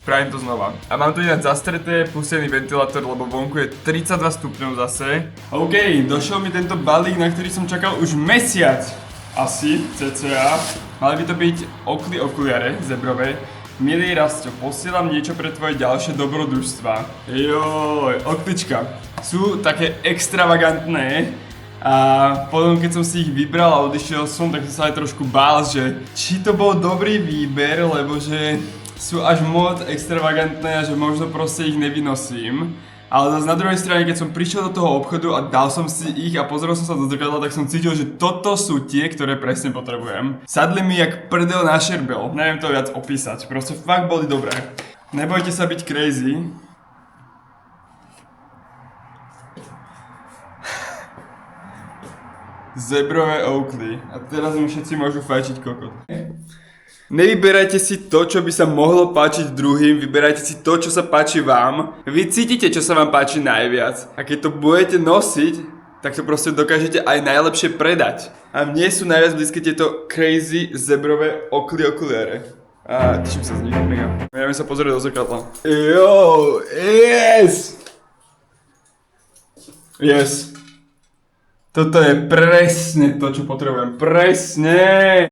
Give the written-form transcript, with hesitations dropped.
Spravím to znova. A mám tu ináč zastreté pustený ventilátor, lebo vonku je 32 stupňov zase. OK, došiel mi tento balík, na ktorý som čakal už mesiac. Asi, cca. Mali by to byť okuliare zebrové. Milý Rastio, posielam niečo pre tvoje ďalšie dobrodružstva. Joj, oklička. Sú také extravagantné. A potom keď som si ich vybral a odišiel som, tak som sa aj trošku bál, že či to bol dobrý výber, lebo že sú až moc extravagantné a že možno proste ich nevynosím. Ale zase na druhej strane, keď som prišiel do toho obchodu a dal som si ich a pozrel som sa do zrkadla, tak som cítil, že toto sú tie, ktoré presne potrebujem. Sadli mi jak prdel na šerbel, neviem to viac opísať, proste fakt boli dobré. Nebojte sa byť crazy. Zebrové Oakley. A teraz mi všetci môžu fajčiť kokot. Nevyberajte si to, čo by sa mohlo páčiť druhým, vyberajte si to, čo sa páči vám. Vy cítite, čo sa vám páči najviac. A keď to budete nosiť, tak to proste dokážete aj najlepšie predať. A mne sú najviac blízke tieto crazy zebrové okuliare. A teším sa z nich, mega. Ideme sa pozrieť do zrkadla. Yo, yes! Yes. Toto je presne to, čo potrebujem. Presne!